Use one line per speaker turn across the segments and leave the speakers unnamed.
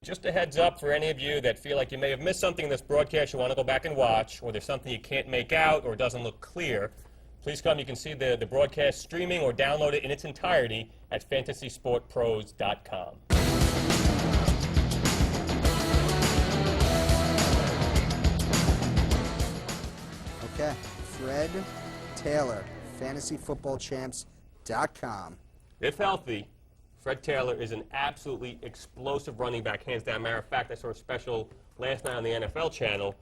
Just a heads up for any of you that feel like you may have missed something in this broadcast you want to go back and watch, or there's something you can't make out or doesn't look clear, please come. You can see the broadcast streaming or download it in its entirety at fantasysportpros.com.
Okay, Fred Taylor, fantasyfootballchamps.com.
If healthy, Fred Taylor is an absolutely explosive running back, hands down. Matter of fact, I saw a special last night on the NFL channel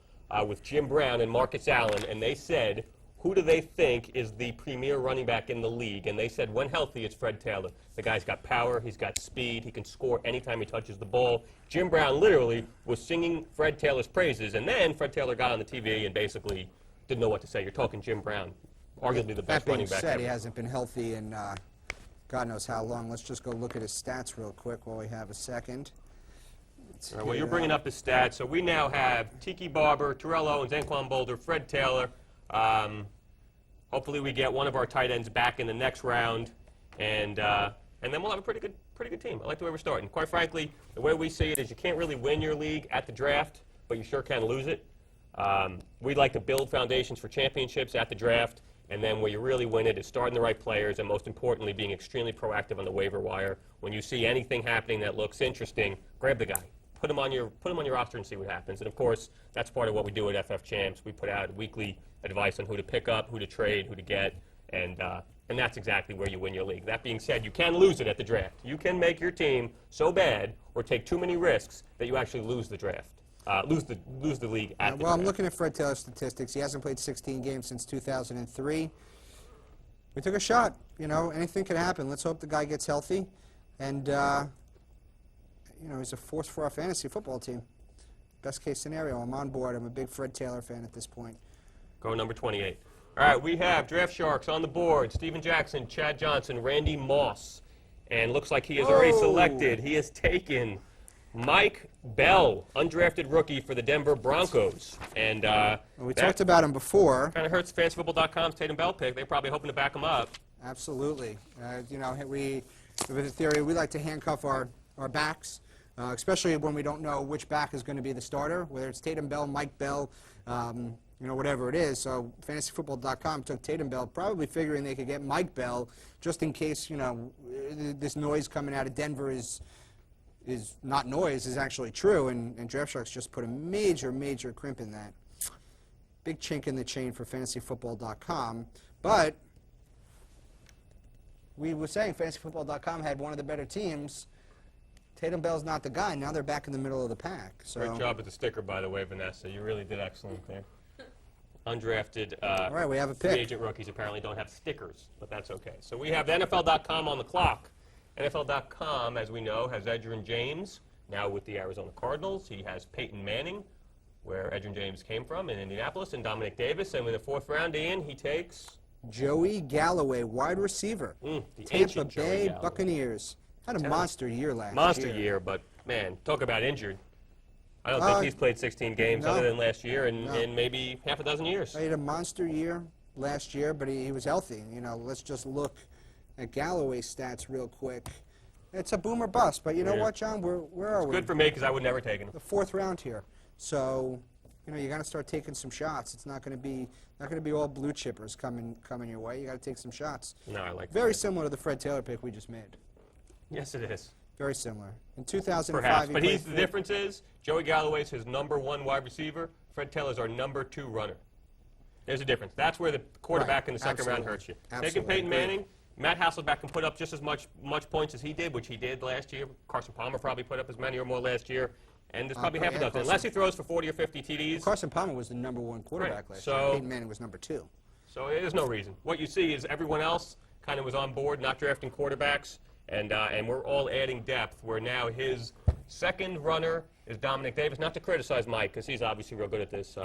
with Jim Brown and Marcus Allen, and they said, who do they think is the premier running back in the league? And they said, when healthy, it's Fred Taylor. The guy's got power, he's got speed, he can score anytime he touches the ball. Jim Brown literally was singing Fred Taylor's praises, and then Fred Taylor got on the TV and basically didn't know what to say. You're talking Jim Brown, arguably the best running back ever.
He hasn't been healthy in God knows how long. Let's just go look at his stats real quick while we have a second.
All right, well, you're bringing up the stats. So we now have Tiki Barber, Terrell Owens, Anquan Boulder, Fred Taylor. Hopefully we get one of our tight ends back in the next round, and then we'll have a pretty good team. I like the way we're starting. Quite frankly, the way we see it is you can't really win your league at the draft, but you sure can lose it. We'd like to build foundations for championships at the draft, and then where you really win it is starting the right players, and most importantly, being extremely proactive on the waiver wire. When you see anything happening that looks interesting, grab the guy. Put him on your roster and see what happens. And of course, that's part of what we do at FF Champs. We put out weekly advice on who to pick up, who to trade, who to get, and that's exactly where you win your league. That being said, you can lose it at the draft. You can make your team so bad or take too many risks that you actually lose the draft. Lose the league at the
Well,
draft.
I'm looking at Fred Taylor's statistics. He hasn't played 16 games since 2003. We took a shot. You know, anything could happen. Let's hope the guy gets healthy. And, you know, he's a force for our fantasy football team. Best case scenario, I'm on board. I'm a big Fred Taylor fan at this point.
Go number 28. All right, we have Draft Sharks on the board. Steven Jackson, Chad Johnson, Randy Moss. And looks like he has already selected. He has taken Mike Bell, undrafted rookie for the Denver Broncos. And
we talked about him before.
Kind of hurts fantasyfootball.com's Tatum Bell pick. They're probably hoping to back him up.
Absolutely. You know, we with the theory, we like to handcuff our backs, especially when we don't know which back is going to be the starter, whether it's Tatum Bell, Mike Bell, you know, whatever it is. So fantasyfootball.com took Tatum Bell, probably figuring they could get Mike Bell just in case, you know, this noise coming out of Denver is not noise, is actually true, and Draft Sharks just put a major crimp in that. Big chink in the chain for fantasyfootball.com, but we were saying fantasyfootball.com had one of the better teams. Tatum Bell's not the guy. Now they're back in the middle of the pack. So.
Great job with the sticker, by the way, Vanessa. You really did excellent there. Undrafted
All right, we have a pick.
free agent rookies apparently don't have stickers, but that's okay. So we have the NFL.com on the clock. NFL.com, as we know, has Edgerrin James, now with the Arizona Cardinals. He has Peyton Manning, where Edgerrin James came from, in Indianapolis, and Dominic Davis. And in the fourth round, Ian, he takes
Joey Galloway, wide receiver.
the
Tampa
Joey
Bay
Galloway.
Buccaneers. Had a monster year last year.
Monster year, but, man, talk about injured. I don't think he's played 16 games other than last year in maybe half a dozen years.
He had a monster year last year, but he was healthy. You know, let's just look at Galloway's stats real quick. It's a boom or bust, but you know what, John? Where are we?
Good for me because I would never take him.
The fourth round here, so you know you got to start taking some shots. It's not going to be all blue chippers coming your way. You got to take some shots.
No, I like
Very
that.
similar to the Fred Taylor pick we just made.
Yes, it is.
Very similar. In 2005,
Perhaps,
he
but
played
the difference is Joey Galloway's his #1 wide receiver. Fred Taylor's our #2 runner. There's a difference. That's where the quarterback in the second round hurts you. Taking Peyton Manning, Matt Hasselbeck can put up just as much points as he did, which he did last year. Carson Palmer probably put up as many or more last year. And there's probably half a dozen. Unless he throws for 40 or 50 TDs.
Carson Palmer was the #1 quarterback last year. Peyton Manning was #2.
So there's no reason. What you see is everyone else kind of was on board, not drafting quarterbacks. And we're all adding depth, where now his second runner is Dominic Davis. Not to criticize Mike, because he's obviously real good at this,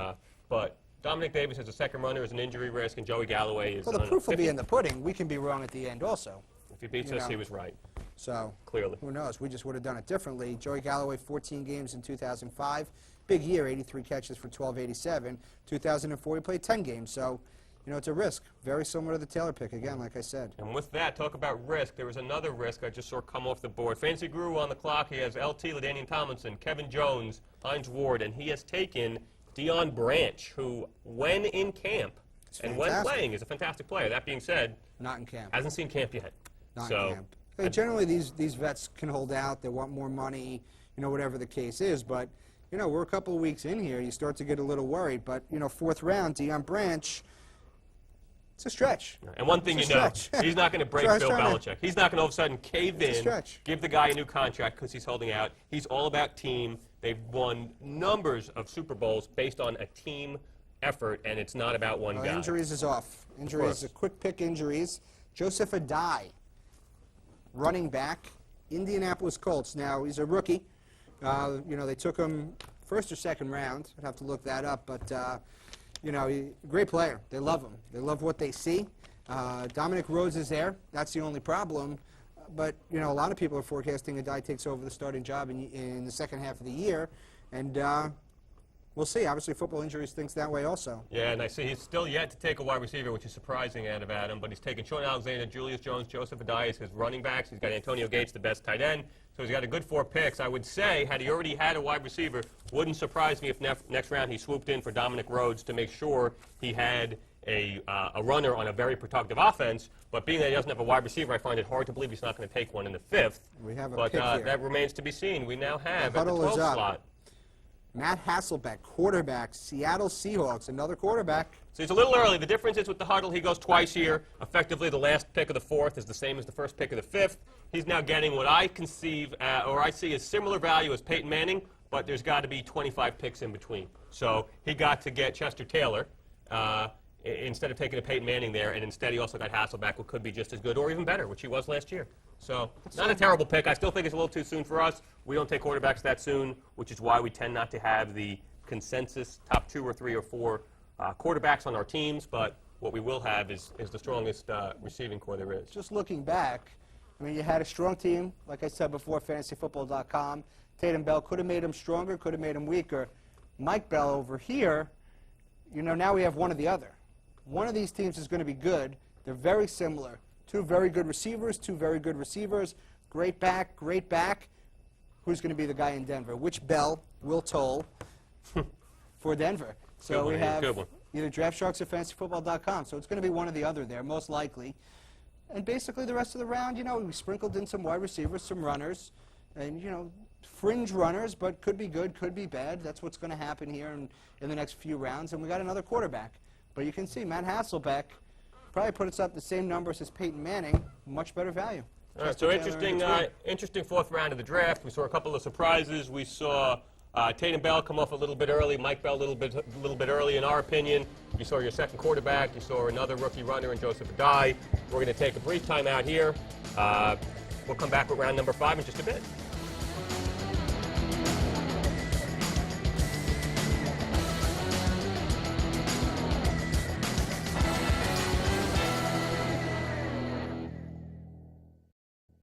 but Dominic Davis as a second runner is an injury risk, and Joey Galloway is...
Well, the proof will be in the pudding. We can be wrong at the end also.
If he beats us, he was right.
So,
clearly.
Who knows? We just would have done it differently. Joey Galloway, 14 games in 2005. Big year, 83 catches for 1287. 2004, he played 10 games. So, you know, it's a risk. Very similar to the Taylor pick, again, like I said.
And with that, talk about risk. There was another risk I just saw come off the board. Fantasy Guru on the clock. He has LT, LaDainian Tomlinson, Kevin Jones, Hines Ward, and he has taken Deion Branch, who, when in camp and when
fantastic.
playing, is a fantastic player. That being said,
Not in camp.
hasn't seen camp yet.
Not
so,
in camp. Hey, generally, these vets can hold out. They want more money, you know, whatever the case is. But, you know, we're a couple of weeks in here. You start to get a little worried. But, you know, 4th round, Deion Branch, it's a stretch.
And one thing you
It's a
know,
stretch.
he's not going to break
So I was
Bill
trying to-
Belichick. He's not going to all of a sudden cave
It's a
in,
stretch.
give the guy a new contract because he's holding out. He's all about team. They've won numbers of Super Bowls based on a team effort, and it's not about one guy.
Injuries is off. Injuries, a quick pick injuries. Joseph Adai, running back, Indianapolis Colts. Now, he's a rookie. You know, they took him 1st or 2nd round. I'd have to look that up. But, you know, great player. They love him. They love what they see. Dominic Rhodes is there. That's the only problem. But, you know, a lot of people are forecasting Adai takes over the starting job in the 2nd half of the year. And we'll see. Obviously, football injuries thinks that way also.
Yeah, and I see he's still yet to take a wide receiver, which is surprising out of Adam, but he's taken Sean Alexander, Julius Jones, Joseph Adai as his running backs. He's got Antonio Gates, the best tight end. So he's got a good 4 picks. I would say, had he already had a wide receiver, wouldn't surprise me if next round he swooped in for Dominic Rhodes to make sure he had a runner on a very productive offense. But being that he doesn't have a wide receiver, I find it hard to believe he's not going to take one in the 5th.
We have a
but
pick here.
that remains to be seen. We now have
The
at the
huddle is
12th
up.
slot.
Matt Hasselbeck, quarterback, Seattle Seahawks, another quarterback.
So he's a little early. The difference is with the huddle, he goes twice here. Effectively, the last pick of the 4th is the same as the first pick of the 5th. He's now getting what I conceive, or I see as similar value as Peyton Manning, but there's got to be 25 picks in between. So he got to get Chester Taylor instead of taking a Peyton Manning there, and instead he also got Hasselbeck, who could be just as good or even better, which he was last year. So not a terrible pick. I still think it's a little too soon for us. We don't take quarterbacks that soon, which is why we tend not to have the consensus top 2 or 3 or 4 quarterbacks on our teams, but what we will have is the strongest receiving core there is.
Just looking back, I mean, you had a strong team, like I said before, fantasyfootball.com. Tatum Bell could have made him stronger, could have made him weaker. Mike Bell over here, you know, now we have one or the other. One of these teams is going to be good. They're very similar. 2 very good receivers, 2 very good receivers. Great back, great back. Who's going to be the guy in Denver? Which Bell will toll for Denver? So
Good one,
we
Ian.
have
Good one.
either DraftSharks or FantasyFootball.com. So it's going to be one or the other there, most likely. And basically the rest of the round, you know, we sprinkled in some wide receivers, some runners, and, you know, fringe runners, but could be good, could be bad. That's what's going to happen here in the next few rounds. And we got another quarterback. But you can see Matt Hasselbeck probably put us up the same numbers as Peyton Manning, much better value.
All right,
Chester
so
Taylor in between.
interesting 4th round of the draft. We saw a couple of surprises. We saw Tatum Bell come off a little bit early, Mike Bell a little bit early in our opinion. You saw your second quarterback. You saw another rookie runner in Joseph Adai. We're going to take a brief time out here. We'll come back with round number 5 in just a bit.